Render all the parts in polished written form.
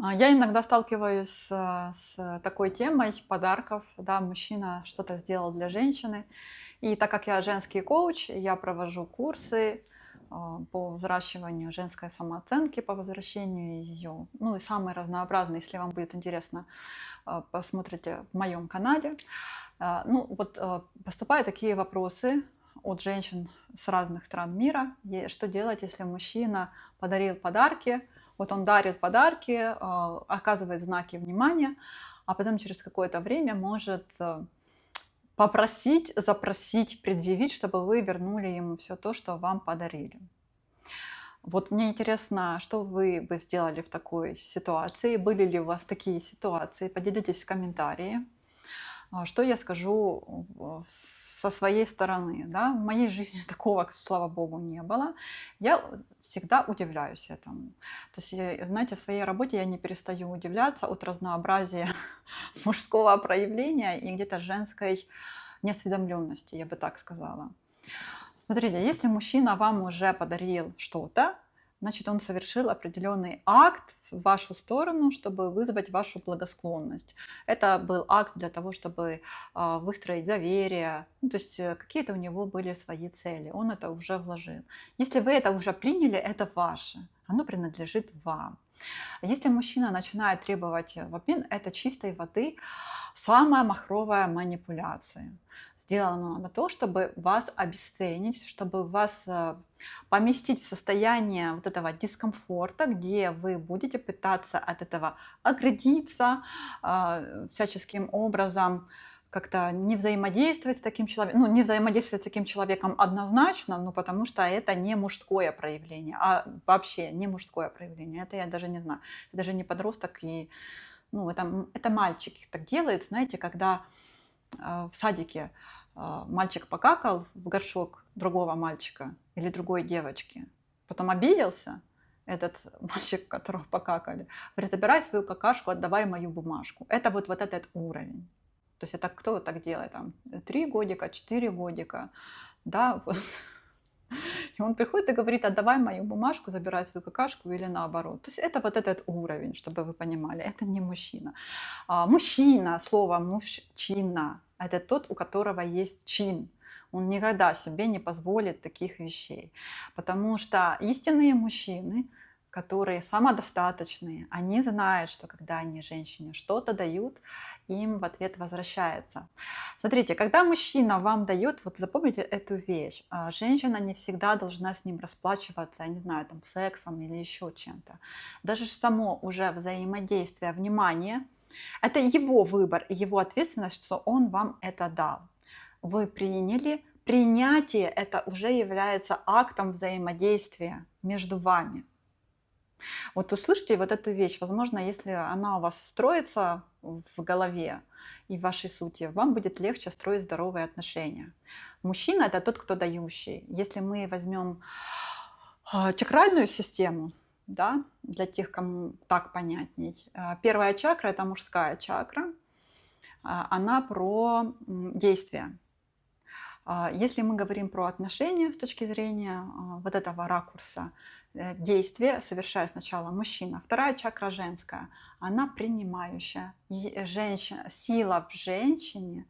Я иногда сталкиваюсь с такой темой подарков. Да, мужчина что-то сделал для женщины. И так как я женский коуч, я провожу курсы по взращиванию женской самооценки, по возвращению ее. Ну и самые разнообразные, если вам будет интересно, посмотрите в моем канале. Поступают такие вопросы от женщин с разных стран мира. Что делать, если мужчина подарил подарки, вот он дарит подарки, оказывает знаки внимания, а потом через какое-то время может попросить, запросить, предъявить, чтобы вы вернули ему все то, что вам подарили. Вот мне интересно, что вы бы сделали в такой ситуации? Были ли у вас такие ситуации? Поделитесь в комментарии. Что я скажу со своей стороны, да? В моей жизни такого, слава богу, не было. Я всегда удивляюсь этому. То есть, знаете, в своей работе я не перестаю удивляться от разнообразия мужского проявления и где-то женской неосведомленности, я бы так сказала. Смотрите, если мужчина вам уже подарил что-то, значит, он совершил определенный акт в вашу сторону, чтобы вызвать вашу благосклонность. Это был акт для того, чтобы выстроить доверие. Ну, то есть какие-то у него были свои цели. Он это уже вложил. Если вы это уже приняли, это ваше. Оно принадлежит вам. Если мужчина начинает требовать в обмен, это чистой воды самая махровая манипуляция. Сделана на то, чтобы вас обесценить, чтобы вас поместить в состояние вот этого дискомфорта, где вы будете пытаться от этого оградиться всяческим образом, как-то не взаимодействовать с таким человеком, не взаимодействовать с таким человеком однозначно, потому что это не мужское проявление, а вообще не мужское проявление. Это я даже не знаю, это даже не подросток, и это мальчики так делают, знаете, когда в садике мальчик покакал в горшок другого мальчика или другой девочки, потом обиделся, этот мальчик, которого покакали, говорит: забирай свою какашку, отдавай мою бумажку. Это вот этот уровень. То есть это кто так делает? Там 3 годика, 4 годика, да, вот. И он приходит и говорит: отдавай мою бумажку, забирай свою какашку, или наоборот. То есть это вот этот уровень, чтобы вы понимали, это не мужчина. Мужчина, слово мужчина, это тот, у которого есть чин. Он никогда себе не позволит таких вещей. Потому что истинные мужчины, которые самодостаточные, они знают, что когда они женщине что-то дают, им в ответ возвращается. Смотрите, когда мужчина вам дает, вот запомните эту вещь, женщина не всегда должна с ним расплачиваться, я не знаю, там, сексом или еще чем-то. Даже само уже взаимодействие, внимание, это его выбор и его ответственность, что он вам это дал. Вы приняли. Принятие – это уже является актом взаимодействия между вами. Вот услышьте вот эту вещь. Возможно, если она у вас строится в голове и в вашей сути, вам будет легче строить здоровые отношения. Мужчина – это тот, кто дающий. Если мы возьмем чакральную систему, да, для тех, кому так понятней, первая чакра – это мужская чакра, она про действие. Если мы говорим про отношения с точки зрения вот этого ракурса, действие совершает сначала мужчина. Вторая чакра женская, она принимающая. Сила в женщине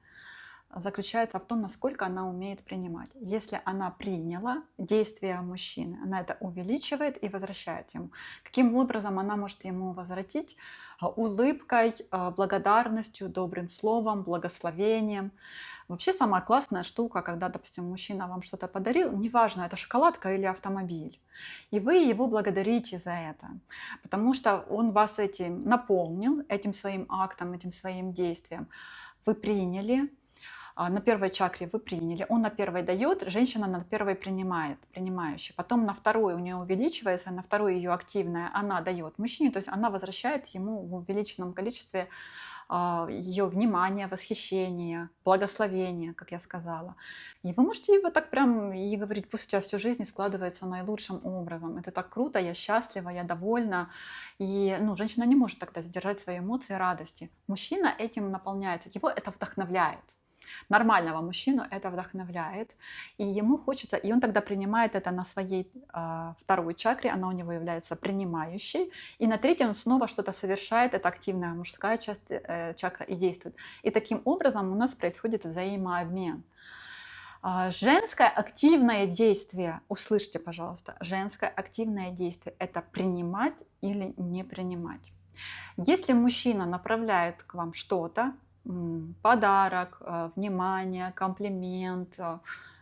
заключается в том, насколько она умеет принимать. Если она приняла действия мужчины, она это увеличивает и возвращает ему. Каким образом она может ему возвратить? Улыбкой, благодарностью, добрым словом, благословением. Вообще самая классная штука, когда, допустим, мужчина вам что-то подарил, неважно, это шоколадка или автомобиль, и вы его благодарите за это, потому что он вас этим наполнил, этим своим актом, этим своим действием. Вы приняли. На первой чакре вы приняли, он на первой дает, женщина на первой принимает, принимающая. Потом на второй у нее увеличивается, на второй ее активная, она дает мужчине, то есть она возвращает ему в увеличенном количестве ее внимание, восхищение, благословение, как я сказала. И вы можете его так прям и говорить: пусть у тебя всю жизнь складывается наилучшим образом. Это так круто, я счастлива, я довольна. И женщина не может тогда сдержать свои эмоции радости. Мужчина этим наполняется, его это вдохновляет. Нормального мужчину это вдохновляет, и ему хочется, и он тогда принимает это на своей второй чакре, она у него является принимающей, и на третьей он снова что-то совершает, это активная мужская часть чакра и действует. И таким образом у нас происходит взаимообмен. Женское активное действие, услышьте, пожалуйста, женское активное действие – это принимать или не принимать. Если мужчина направляет к вам что-то, подарок, внимание, комплимент,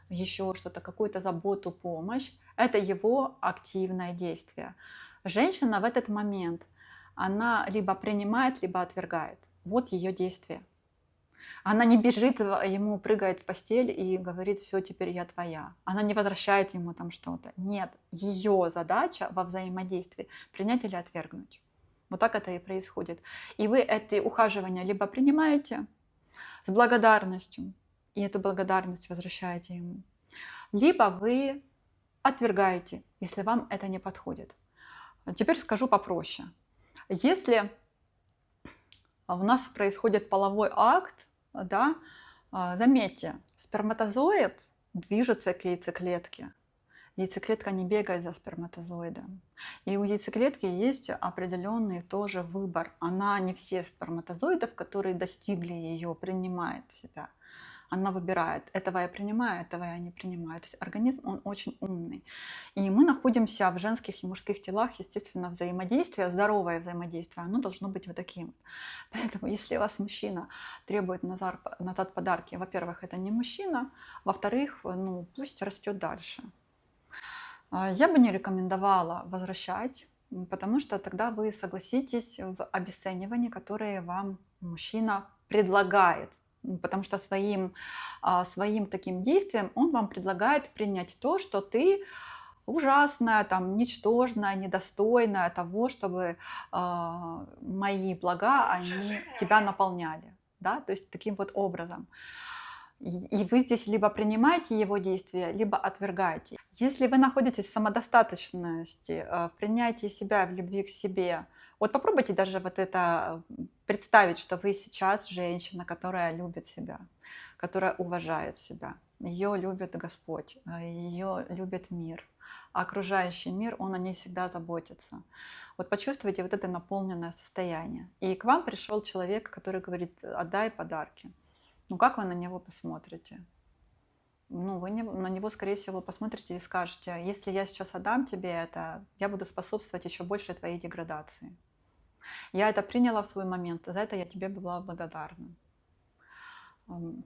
еще что-то, какую-то заботу, помощь, это его активное действие. Женщина в этот момент, она либо принимает, либо отвергает. Вот ее действие. Она не бежит ему, прыгает в постель и говорит: все, теперь я твоя. Она не возвращает ему там что-то. Нет, ее задача во взаимодействии принять или отвергнуть. Вот так это и происходит. И вы эти ухаживания либо принимаете с благодарностью, и эту благодарность возвращаете ему, либо вы отвергаете, если вам это не подходит. Теперь скажу попроще. Если у нас происходит половой акт, да, заметьте, сперматозоид движется к яйцеклетке. Яйцеклетка не бегает за сперматозоидом. И у яйцеклетки есть определенный тоже выбор. Она не все сперматозоидов, которые достигли ее, принимает в себя. Она выбирает, этого я принимаю, этого я не принимаю. То есть организм, он очень умный. И мы находимся в женских и мужских телах, естественно, взаимодействие, здоровое взаимодействие, оно должно быть вот таким. Поэтому если у вас мужчина требует назад подарки, во-первых, это не мужчина, во-вторых, ну, пусть растет дальше. Я бы не рекомендовала возвращать, потому что тогда вы согласитесь в обесценивании, которое вам мужчина предлагает. Потому что своим таким действием он вам предлагает принять то, что ты ужасная, там, ничтожная, недостойная того, чтобы мои блага, они тебя наполняли. Да? То есть таким вот образом. И вы здесь либо принимаете его действия, либо отвергаете. Если вы находитесь в самодостаточности, в принятии себя, в любви к себе, вот попробуйте даже вот это представить, что вы сейчас женщина, которая любит себя, которая уважает себя. Ее любит Господь, ее любит мир. А окружающий мир, он о ней всегда заботится. Вот почувствуйте вот это наполненное состояние. И к вам пришел человек, который говорит: отдай подарки. Ну как вы на него посмотрите? Ну, вы на него, скорее всего, посмотрите и скажете: если я сейчас отдам тебе это, я буду способствовать еще большей твоей деградации. Я это приняла в свой момент, за это я тебе была благодарна.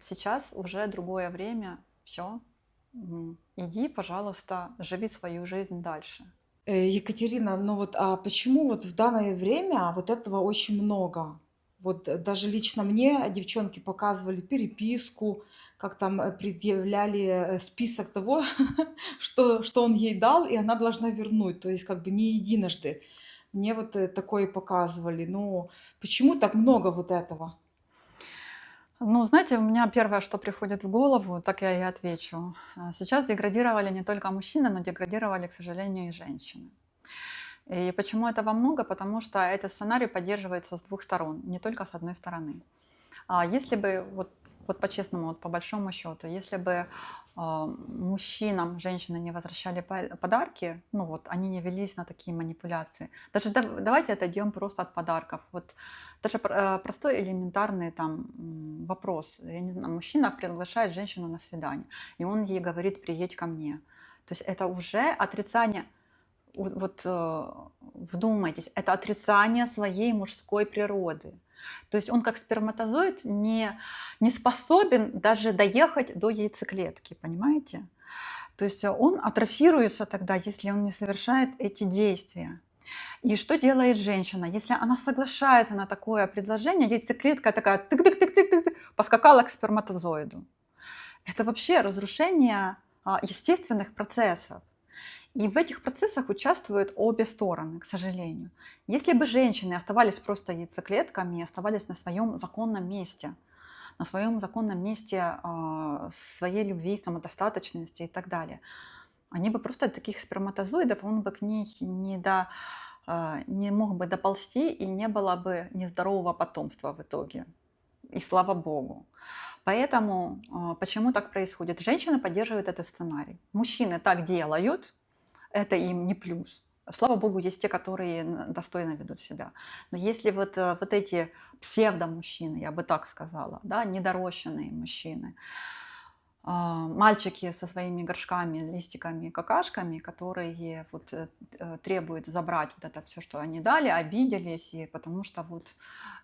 Сейчас уже другое время, все. Иди, пожалуйста, живи свою жизнь дальше. Екатерина, ну вот, а почему вот в данное время вот этого очень много? Вот даже лично мне девчонки показывали переписку, как там предъявляли список того, что он ей дал, и она должна вернуть. То есть как бы не единожды. Мне вот такое показывали. Ну, почему так много вот этого? Ну, знаете, у меня первое, что приходит в голову, так я и отвечу. Сейчас деградировали не только мужчины, но деградировали, к сожалению, и женщины. И почему этого много? Потому что этот сценарий поддерживается с двух сторон, не только с одной стороны. Если бы, вот по-честному, вот по большому счету, если бы мужчинам женщины не возвращали подарки, ну вот они не велись на такие манипуляции. Даже давайте отойдем просто от подарков. Вот даже простой элементарный там вопрос. Я не знаю, мужчина приглашает женщину на свидание, и он ей говорит: приедь ко мне. То есть это уже отрицание. Вот вдумайтесь, это отрицание своей мужской природы. То есть он как сперматозоид не способен даже доехать до яйцеклетки, понимаете? То есть он атрофируется тогда, если он не совершает эти действия. И что делает женщина? Если она соглашается на такое предложение, яйцеклетка такая тык-тык-тык-тык-тык, поскакала к сперматозоиду. Это вообще разрушение естественных процессов. И в этих процессах участвуют обе стороны, к сожалению. Если бы женщины оставались просто яйцеклетками и оставались на своем законном месте своей любви, самодостаточности и так далее, они бы просто таких сперматозоидов, он бы к ней не мог бы доползти, и не было бы нездорового потомства в итоге. и слава богу. Поэтому почему так происходит? Женщины поддерживают этот сценарий. Мужчины так делают, это им не плюс. Слава богу, есть те, которые достойно ведут себя. Но если вот эти псевдомужчины, я бы так сказала, да, недорощенные мужчины, мальчики со своими горшками, листиками, какашками, которые вот требуют забрать вот это все, что они дали, обиделись, и потому что вот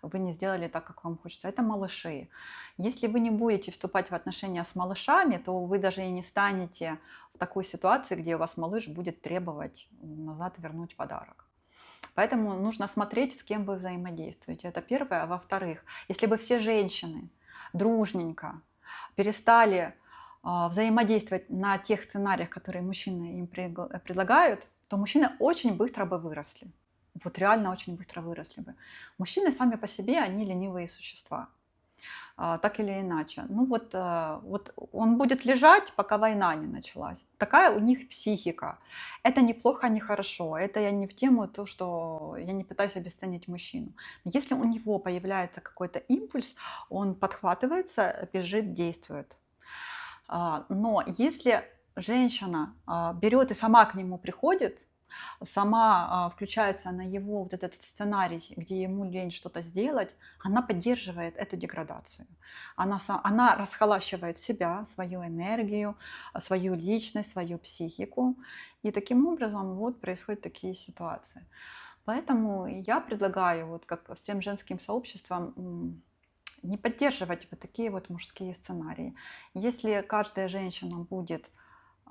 вы не сделали так, как вам хочется. Это малыши. Если вы не будете вступать в отношения с малышами, то вы даже и не станете в такой ситуации, где у вас малыш будет требовать назад вернуть подарок. Поэтому нужно смотреть, с кем вы взаимодействуете. Это первое. А во-вторых, если бы все женщины дружненько перестали взаимодействовать на тех сценариях, которые мужчины им предлагают, то мужчины очень быстро бы выросли. Вот реально очень быстро выросли бы. Мужчины сами по себе, они ленивые существа. Так или иначе. Ну вот он будет лежать, пока война не началась. Такая у них психика. Это не плохо, не хорошо. Это я не в тему то, что я не пытаюсь обесценить мужчину. Если у него появляется какой-то импульс, он подхватывается, бежит, действует. Но если женщина берет и сама к нему приходит, сама включается на его вот этот сценарий, где ему лень что-то сделать, она поддерживает эту деградацию. Она расхолащивает себя, свою энергию, свою личность, свою психику. И таким образом вот происходят такие ситуации. Поэтому я предлагаю, вот как всем женским сообществам, не поддерживать вот такие вот мужские сценарии. Если каждая женщина будет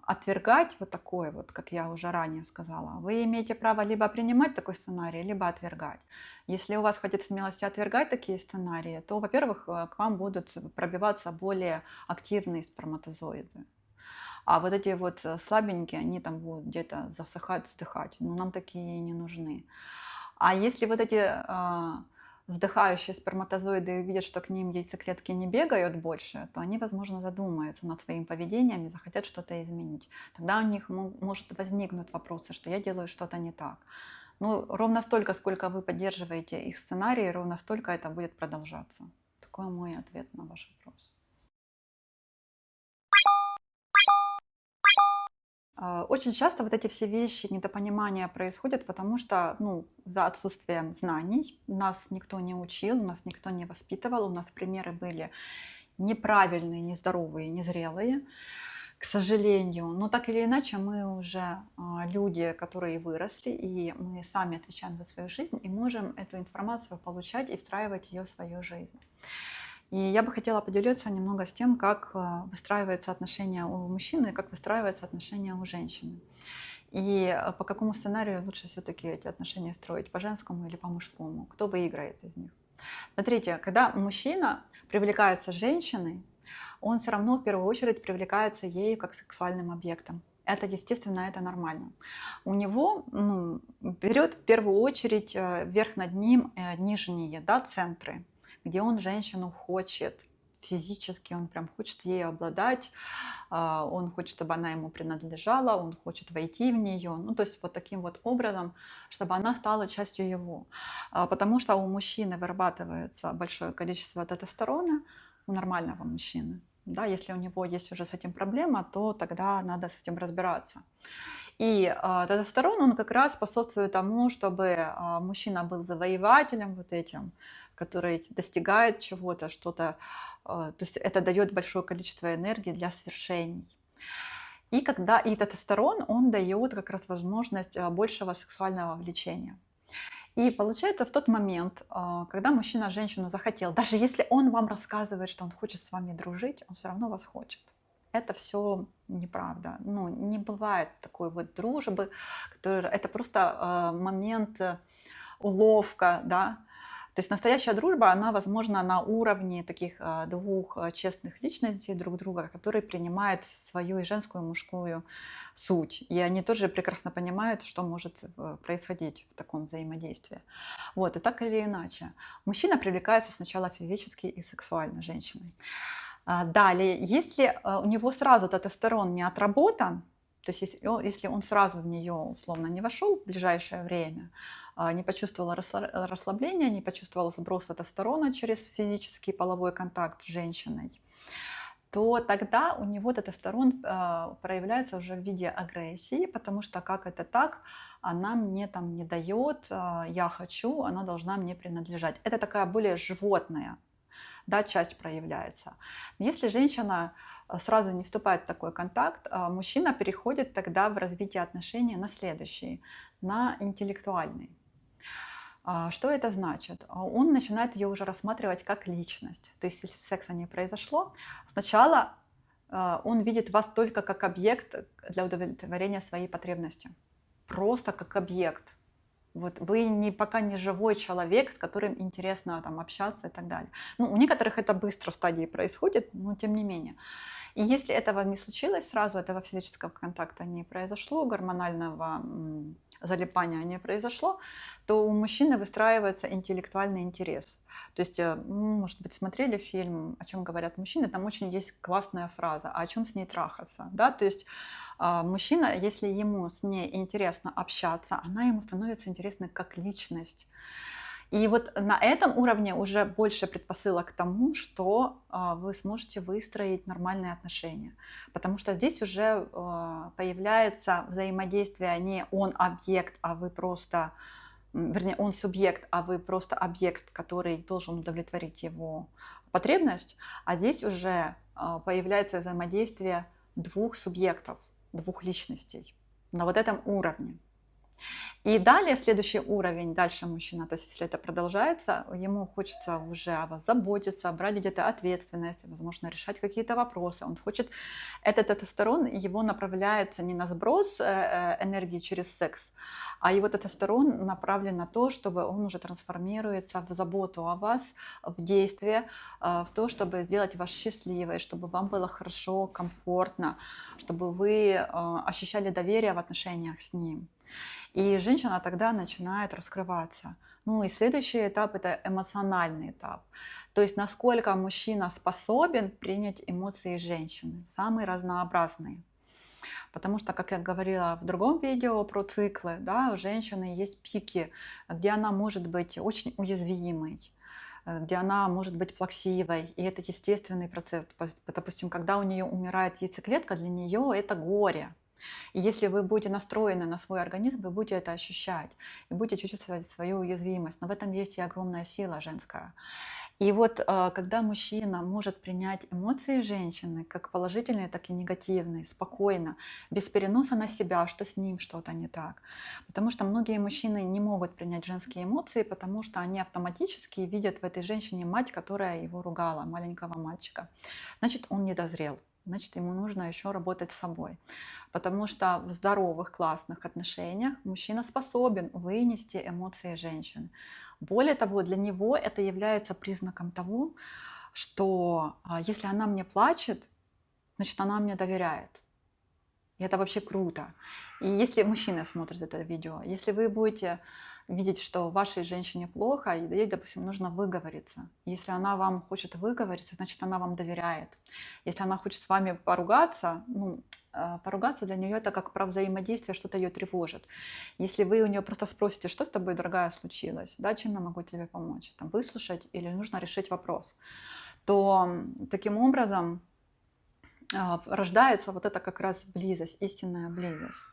отвергать вот такое вот, как я уже ранее сказала, вы имеете право либо принимать такой сценарий, либо отвергать. Если у вас хватит смелости отвергать такие сценарии, то, во-первых, к вам будут пробиваться более активные сперматозоиды. А вот эти вот слабенькие, они там будут где-то засыхать, вздыхать. Но нам такие не нужны. А если вот эти вздыхающие сперматозоиды увидят, что к ним яйцеклетки не бегают больше, то они, возможно, задумаются над своим поведением и захотят что-то изменить. Тогда у них может возникнуть вопросы, что я делаю что-то не так. Ну, ровно столько, сколько вы поддерживаете их сценарий, ровно столько это будет продолжаться. Такой мой ответ на ваш вопрос. Очень часто вот эти все вещи, недопонимания происходят, потому что, ну, за отсутствием знаний нас никто не учил, нас никто не воспитывал, у нас примеры были неправильные, нездоровые, незрелые, к сожалению. Но так или иначе мы уже люди, которые выросли, и мы сами отвечаем за свою жизнь, и можем эту информацию получать и встраивать ее в свою жизнь. И я бы хотела поделиться немного с тем, как выстраиваются отношения у мужчины и как выстраиваются отношения у женщины. И по какому сценарию лучше все-таки эти отношения строить, по женскому или по мужскому? Кто выиграет из них? Смотрите, когда мужчина привлекается женщиной, он все равно в первую очередь привлекается ею как сексуальным объектом. Это естественно, это нормально. У него берет в первую очередь вверх над ним нижние, да, центры, где он женщину хочет физически, он прям хочет ею обладать, он хочет, чтобы она ему принадлежала, он хочет войти в нее, ну то есть вот таким вот образом, чтобы она стала частью его. Потому что у мужчины вырабатывается большое количество тестостерона, у нормального мужчины. Да, если у него есть уже с этим проблема, то тогда надо с этим разбираться. И тестостерон, он как раз способствует тому, чтобы мужчина был завоевателем вот этим, который достигает чего-то, что-то, то есть это дает большое количество энергии для свершений. И тестостерон, он дает как раз возможность большего сексуального влечения. И получается в тот момент, когда мужчина женщину захотел, даже если он вам рассказывает, что он хочет с вами дружить, он все равно вас хочет. Это все неправда. Ну, не бывает такой вот дружбы, это просто момент уловка, да. То есть настоящая дружба, она возможна на уровне таких двух честных личностей друг друга, которые принимают свою и женскую, и мужскую суть. И они тоже прекрасно понимают, что может происходить в таком взаимодействии. Вот, и так или иначе. Мужчина привлекается сначала физически и сексуально женщиной. Далее, если у него сразу тестостерон не отработан, то То есть если он сразу в нее условно не вошел в ближайшее время, не почувствовал расслабления, не почувствовал сброс тестостерона через физический половой контакт с женщиной, то тогда у него тестостерон проявляется уже в виде агрессии, потому что как это так, она мне там не дает, я хочу, она должна мне принадлежать. Это такая более животная, да, часть проявляется. Если женщина сразу не вступает в такой контакт, мужчина переходит тогда в развитие отношений на следующий, на интеллектуальный. Что это значит? Он начинает ее уже рассматривать как личность. То есть, если секса не произошло, сначала он видит вас только как объект для удовлетворения своей потребности. Просто как объект. Вот вы пока не живой человек, с которым интересно там общаться и так далее. Ну, у некоторых это быстро в стадии происходит, но тем не менее. И если этого не случилось сразу, этого физического контакта не произошло, гормонального залипания не произошло, то у мужчины выстраивается интеллектуальный интерес. То есть, может быть, смотрели фильм «О чем говорят мужчины», там очень есть классная фраза «А о чем с ней трахаться?». Да? То есть мужчина, если ему с ней интересно общаться, она ему становится интересной как личность. И вот на этом уровне уже больше предпосылок к тому, что вы сможете выстроить нормальные отношения. Потому что здесь уже появляется взаимодействие не он объект, а вы просто, вернее, он субъект, а вы просто объект, который должен удовлетворить его потребность. А здесь уже появляется взаимодействие двух субъектов, двух личностей на вот этом уровне. И далее, следующий уровень, дальше мужчина, то есть если это продолжается, ему хочется уже о вас заботиться, брать где-то ответственность, возможно, решать какие-то вопросы. Он хочет, этот тестостерон его направляется не на сброс энергии через секс, а его тестостерон направлен на то, чтобы он уже трансформируется в заботу о вас, в действие, в то, чтобы сделать вас счастливой, чтобы вам было хорошо, комфортно, чтобы вы ощущали доверие в отношениях с ним. И женщина тогда начинает раскрываться. Ну и следующий этап – это эмоциональный этап. То есть насколько мужчина способен принять эмоции женщины, самые разнообразные. Потому что, как я говорила в другом видео про циклы, да, у женщины есть пики, где она может быть очень уязвимой, где она может быть плаксивой, и это естественный процесс. Допустим, когда у нее умирает яйцеклетка, для нее это горе. И если вы будете настроены на свой организм, вы будете это ощущать и будете чувствовать свою уязвимость. Но в этом есть и огромная сила женская. И вот когда мужчина может принять эмоции женщины, как положительные, так и негативные, спокойно, без переноса на себя, что с ним что-то не так. Потому что многие мужчины не могут принять женские эмоции, потому что они автоматически видят в этой женщине мать, которая его ругала, маленького мальчика. Значит, он не дозрел. Значит, ему нужно еще работать с собой. Потому что в здоровых, классных отношениях мужчина способен вынести эмоции женщины. Более того, для него это является признаком того, что если она мне плачет, значит, она мне доверяет. И это вообще круто. И если мужчина смотрит это видео, если вы будете видеть, что вашей женщине плохо, и ей, допустим, нужно выговориться. Если она вам хочет выговориться, значит, она вам доверяет. Если она хочет с вами поругаться, поругаться для нее это как про взаимодействие, что-то ее тревожит. Если вы у нее просто спросите, что с тобой, дорогая, случилось, да, чем я могу тебе помочь, там, выслушать или нужно решить вопрос, то таким образом рождается вот это как раз близость, истинная близость.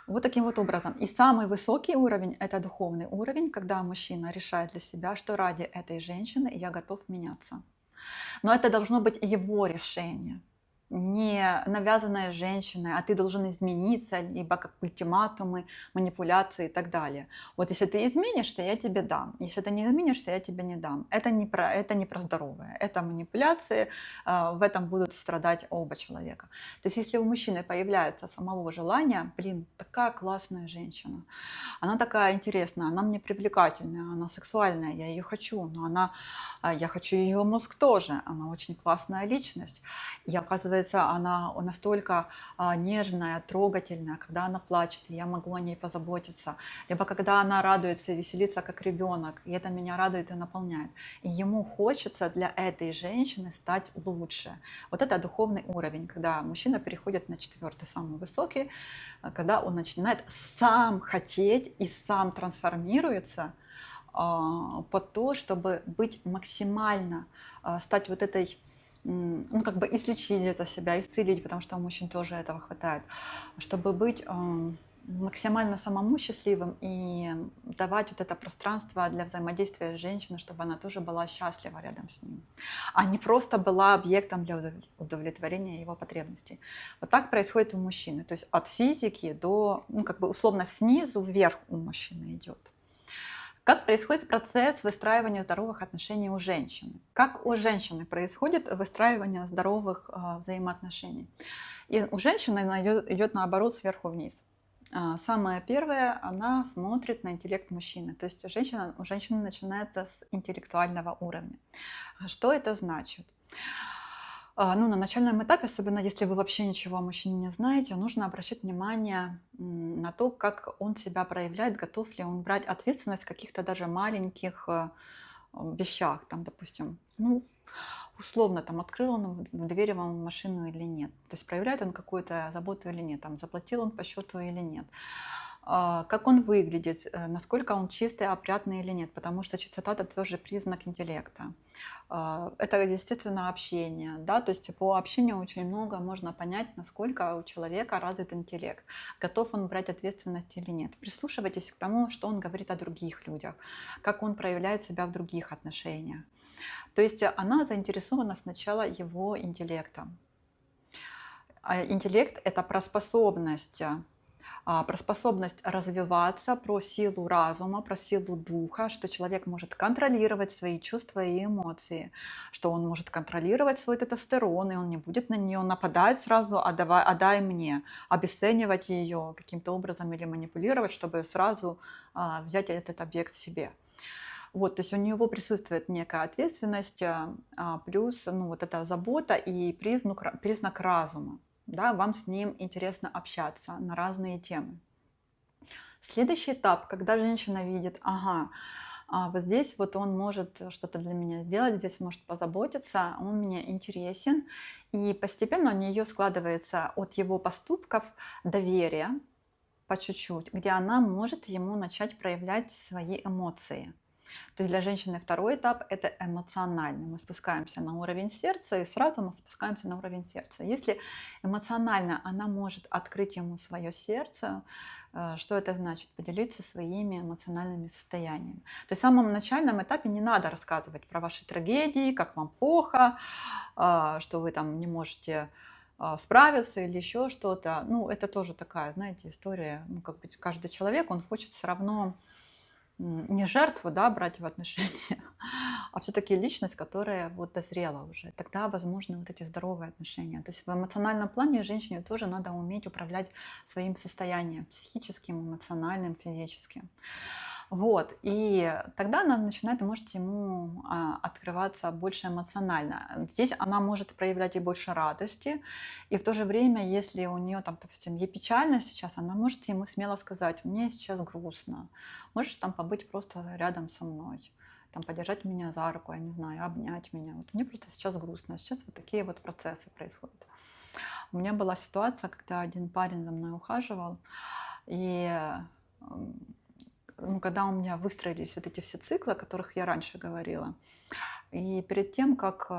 Вот таким вот образом. И самый высокий уровень – это духовный уровень, когда мужчина решает для себя, что ради этой женщины я готов меняться. Но это должно быть его решение, не навязанное женщиной, а ты должен измениться, либо как ультиматумы, манипуляции и так далее. Вот если ты изменишься, я тебе дам. Если ты не изменишься, я тебе не дам. Это не про здоровое. Это манипуляции, в этом будут страдать оба человека. То есть если у мужчины появляется самого желания, блин, такая классная женщина, она такая интересная, она мне привлекательная, она сексуальная, я ее хочу, но я хочу ее мозг тоже, она очень классная личность. И оказывается, оказывается, она настолько нежная, трогательная, когда она плачет, и я могу о ней позаботиться. Либо когда она радуется и веселится, как ребенок, и это меня радует и наполняет. И ему хочется для этой женщины стать лучше. Вот это духовный уровень, когда мужчина переходит на четвертый, самый высокий, когда он начинает сам хотеть и сам трансформируется под то, чтобы быть максимально, стать вот этой, ну, как бы излечить это себя, исцелить, потому что у мужчин тоже этого хватает, чтобы быть максимально самому счастливым и давать вот это пространство для взаимодействия с женщиной, чтобы она тоже была счастлива рядом с ним, а не просто была объектом для удовлетворения его потребностей. Вот так происходит у мужчины, то есть от физики до, ну, как бы условно снизу вверх у мужчины идет. Как происходит процесс выстраивания здоровых отношений у женщины? Как у женщины происходит выстраивание здоровых взаимоотношений? И у женщины она идет наоборот сверху вниз. Самое первое, она смотрит на интеллект мужчины. То есть у женщины начинается с интеллектуального уровня. Что это значит? Ну, на начальном этапе, особенно если вы вообще ничего о мужчине не знаете, нужно обращать внимание на то, как он себя проявляет, готов ли он брать ответственность в каких-то даже маленьких вещах. Там, допустим, ну, условно, там, открыл он дверь вам в машину или нет. То есть проявляет он какую-то заботу или нет, там, заплатил он по счету или нет. Как он выглядит, насколько он чистый, опрятный или нет, потому что чистота – это тоже признак интеллекта. Это, естественно, общение, да, то есть по общению очень много можно понять, насколько у человека развит интеллект, готов он брать ответственность или нет. Прислушивайтесь к тому, что он говорит о других людях, как он проявляет себя в других отношениях. То есть она заинтересована сначала его интеллектом. Интеллект – это про способность развиваться, про силу разума, про силу духа, что человек может контролировать свои чувства и эмоции, что он может контролировать свой тестостерон, и он не будет на нее нападать сразу, дай мне, обесценивать ее каким-то образом или манипулировать, чтобы сразу взять этот объект себе. Вот, то есть у него присутствует некая ответственность, плюс ну, вот эта забота и признак разума. Да, вам с ним интересно общаться на разные темы. Следующий этап, когда женщина видит, ага, вот здесь вот он может что-то для меня сделать, здесь может позаботиться, он мне интересен, и постепенно у нее складывается от его поступков доверие по чуть-чуть, где она может ему начать проявлять свои эмоции. То есть для женщины второй этап – это эмоциональный. Мы спускаемся на уровень сердца, и сразу мы спускаемся на уровень сердца. Если эмоционально она может открыть ему свое сердце, что это значит? Поделиться своими эмоциональными состояниями. То есть в самом начальном этапе не надо рассказывать про ваши трагедии, как вам плохо, что вы там не можете справиться или еще что-то. Ну, это тоже такая, знаете, история. Ну, как бы каждый человек, он хочет все равно не жертву, да, брать в отношения, а все-таки личность, которая вот дозрела уже. Тогда возможны вот эти здоровые отношения. То есть в эмоциональном плане женщине тоже надо уметь управлять своим состоянием психическим, эмоциональным, физическим. Вот, и тогда она начинает, может ему открываться больше эмоционально. Здесь она может проявлять и больше радости, и в то же время, если у нее там, допустим, ей печально сейчас, она может ему смело сказать: мне сейчас грустно, можешь там побыть просто рядом со мной, там подержать меня за руку, я не знаю, обнять меня. Вот мне просто сейчас грустно, сейчас вот такие вот процессы происходят. У меня была ситуация, когда один парень за мной ухаживал, и ну, когда у меня выстроились вот эти все циклы, о которых я раньше говорила, и перед тем, как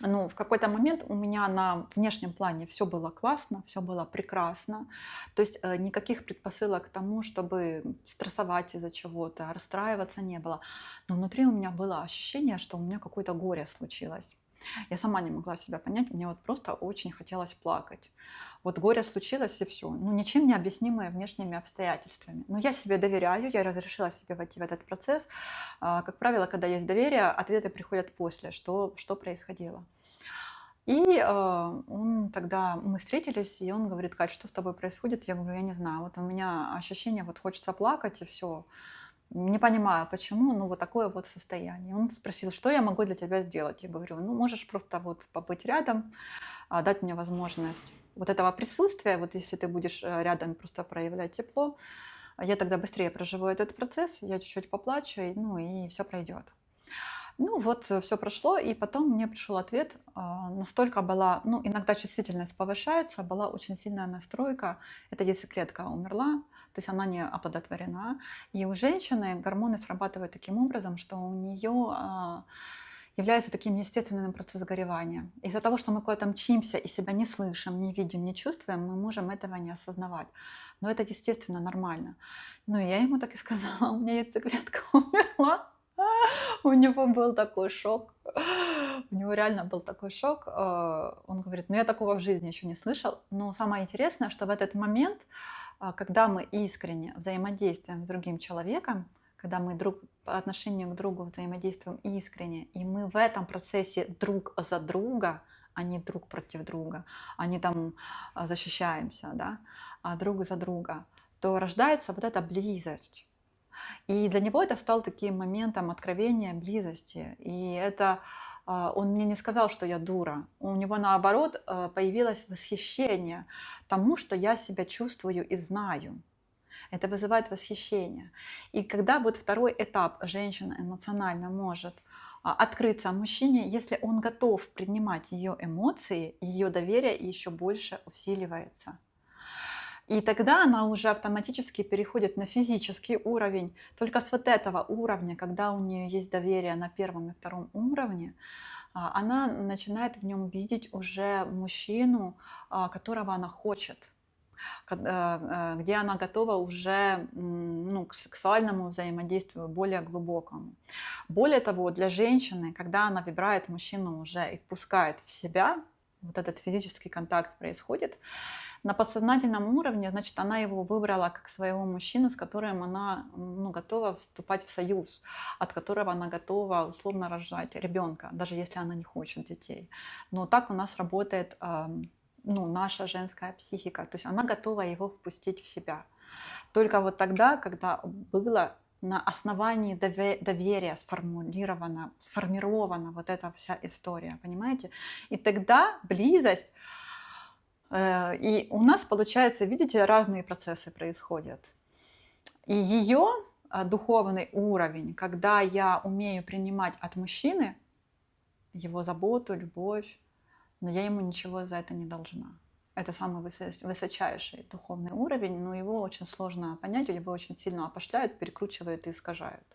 ну, в какой-то момент у меня на внешнем плане все было классно, все было прекрасно. То есть никаких предпосылок к тому, чтобы стрессовать из-за чего-то, расстраиваться не было. Но внутри у меня было ощущение, что у меня какое-то горе случилось. Я сама не могла себя понять, мне вот просто очень хотелось плакать. Вот горе случилось и все. Ну, ничем не объяснимое внешними обстоятельствами. Но я себе доверяю, я разрешила себе войти в этот процесс. Как правило, когда есть доверие, ответы приходят после, что происходило. И мы встретились, и он говорит: Кать, что с тобой происходит? Я говорю: я не знаю, вот у меня ощущение, вот хочется плакать, и все. Не понимаю, почему, но вот такое вот состояние. Он спросил, что я могу для тебя сделать. Я говорю, ну, можешь просто вот побыть рядом, дать мне возможность вот этого присутствия. Вот если ты будешь рядом просто проявлять тепло, я тогда быстрее проживу этот процесс, я чуть-чуть поплачу, ну и все пройдет. Ну вот все прошло, и потом мне пришел ответ. Настолько была, ну иногда чувствительность повышается, была очень сильная настройка. Это яйцеклетка умерла, то есть она не оплодотворена. И у женщины гормоны срабатывают таким образом, что у нее является таким естественным процесс горевания. Из-за того, что мы куда-то мчимся и себя не слышим, не видим, не чувствуем, мы можем этого не осознавать. Но это естественно, нормально. Ну и я ему так и сказала, у меня яйцеклетка умерла. У него был такой шок. У него реально был такой шок. Он говорит, ну я такого в жизни еще не слышал. Но самое интересное, что в этот момент, когда мы искренне взаимодействуем с другим человеком, когда мы друг по отношению к другу взаимодействуем искренне, и мы в этом процессе друг за друга, а не друг против друга, а не там защищаемся, да, а друг за друга, то рождается вот эта близость. И для него это стало таким моментом откровения, близости. И это он мне не сказал, что я дура. У него наоборот появилось восхищение тому, что я себя чувствую и знаю. Это вызывает восхищение. И когда вот второй этап женщина эмоционально может открыться мужчине, если он готов принимать ее эмоции, ее доверие еще больше усиливается. И тогда она уже автоматически переходит на физический уровень. Только с вот этого уровня, когда у нее есть доверие на первом и втором уровне, она начинает в нем видеть уже мужчину, которого она хочет, где она готова уже ну, к сексуальному взаимодействию более глубокому. Более того, для женщины, когда она выбирает мужчину уже и впускает в себя, вот этот физический контакт происходит, на подсознательном уровне, значит, она его выбрала как своего мужчину, с которым она ну, готова вступать в союз, от которого она готова условно рожать ребенка, даже если она не хочет детей. Но так у нас работает ну, наша женская психика, то есть она готова его впустить в себя. Только вот тогда, когда было на основании доверия сформирована вот эта вся история, понимаете? И тогда близость, и у нас, получается, видите, разные процессы происходят. И ее духовный уровень, когда я умею принимать от мужчины его заботу, любовь, но я ему ничего за это не должна. Это самый высочайший духовный уровень, но его очень сложно понять, его очень сильно опошляют, перекручивают и искажают.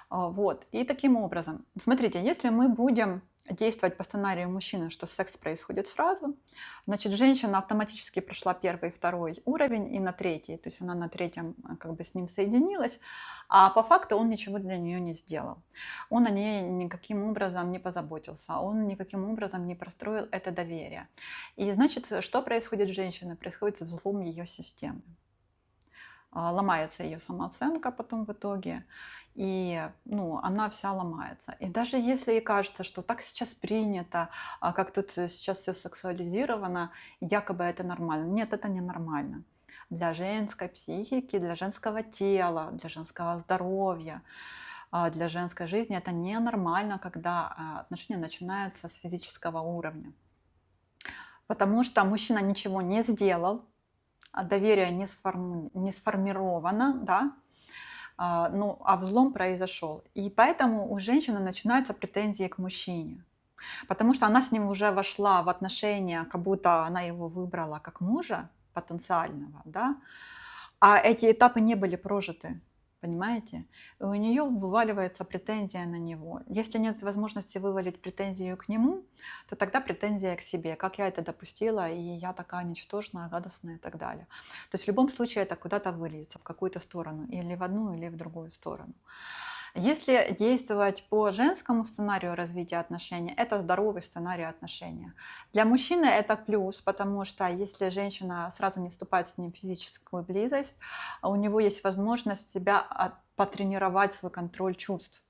Вот. И таким образом, смотрите, если мы будем действовать по сценарию мужчины, что секс происходит сразу, значит, женщина автоматически прошла первый, второй уровень и на третий, то есть она на третьем как бы с ним соединилась, а по факту он ничего для нее не сделал. Он о ней никаким образом не позаботился, он никаким образом не простроил это доверие. И значит, что происходит с женщиной? Происходит взлом ее системы. Ломается ее самооценка потом в итоге, и ну, она вся ломается. И даже если ей кажется, что так сейчас принято, как тут сейчас все сексуализировано, якобы это нормально. Нет, это не нормально. Для женской психики, для женского тела, для женского здоровья, для женской жизни это ненормально, когда отношения начинаются с физического уровня. Потому что мужчина ничего не сделал, доверие не сформировано, да, ну, а взлом произошел. И поэтому у женщины начинаются претензии к мужчине. Потому что она с ним уже вошла в отношения, как будто она его выбрала как мужа потенциального, да, а эти этапы не были прожиты, понимаете? И у нее вываливается претензия на него. Если нет возможности вывалить претензию к нему, то тогда претензия к себе. Как я это допустила, и я такая ничтожная, гадостная и так далее. То есть в любом случае это куда-то выльется, в какую-то сторону, или в одну, или в другую сторону. Если действовать по женскому сценарию развития отношений, это здоровый сценарий отношения. Для мужчины это плюс, потому что если женщина сразу не вступает с ним в физическую близость, у него есть возможность себя потренировать свой контроль чувств,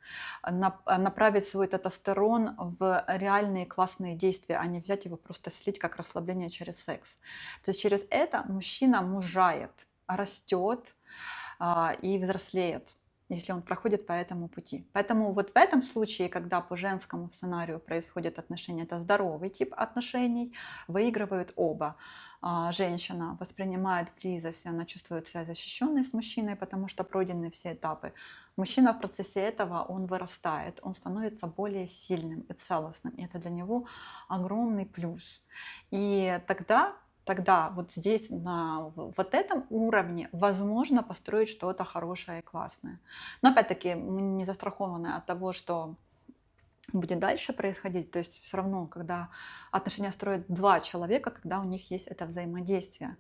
направить свой тестостерон в реальные классные действия, а не взять его просто слить как расслабление через секс. То есть через это мужчина мужает, растет и взрослеет. если он проходит по этому пути. Поэтому вот в этом случае, когда по женскому сценарию происходят отношения, это здоровый тип отношений, выигрывают оба. Женщина воспринимает близость, она чувствует себя защищенной с мужчиной, потому что пройдены все этапы. Мужчина в процессе этого, он вырастает, он становится более сильным и целостным. И это для него огромный плюс. И тогда вот здесь, на вот этом уровне, возможно построить что-то хорошее и классное. Но опять-таки мы не застрахованы от того, что будет дальше происходить. То есть все равно, когда отношения строят два человека, когда у них есть это взаимодействие,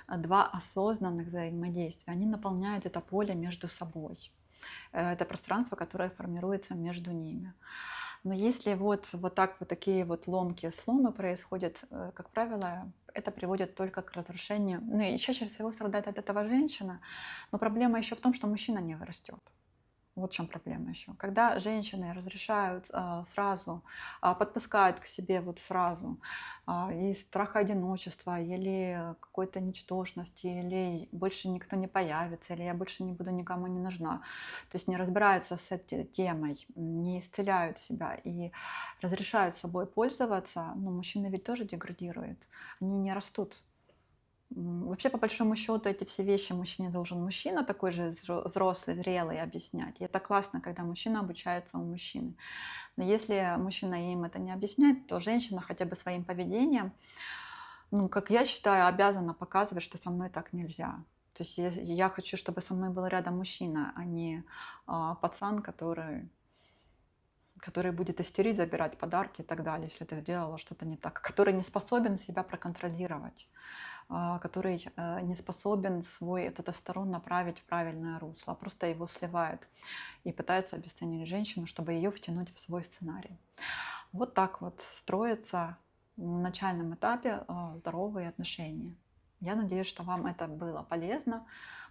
два осознанных взаимодействия, они наполняют это поле между собой. Это пространство, которое формируется между ними. Но если вот так вот такие вот ломки, сломы происходят, как правило, это приводит только к разрушению. Ну и чаще всего страдает от этого женщина. Но проблема еще в том, что мужчина не вырастет. Вот в чем проблема еще. Когда женщины разрешают сразу, подпускают к себе вот сразу из страха одиночества или какой-то ничтожности, или больше никто не появится, или я больше не буду никому не нужна. То есть не разбираются с этой темой, не исцеляют себя и разрешают собой пользоваться, ну, мужчины ведь тоже деградируют, они не растут. Вообще, по большому счету, эти все вещи мужчине должен мужчина, такой же взрослый, зрелый, объяснять. И это классно, когда мужчина обучается у мужчины. Но если мужчина им это не объясняет, то женщина хотя бы своим поведением, ну, как я считаю, обязана показывать, что со мной так нельзя. То есть я хочу, чтобы со мной был рядом мужчина, а не пацан, который будет истерить, забирать подарки и так далее, если ты сделала что-то не так, который не способен себя проконтролировать, который не способен свой тестостерон направить в правильное русло, а просто его сливает и пытается обесценить женщину, чтобы ее втянуть в свой сценарий. Вот так вот строятся на начальном этапе здоровые отношения. Я надеюсь, что вам это было полезно.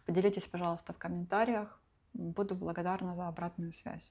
Поделитесь, пожалуйста, в комментариях. Буду благодарна за обратную связь.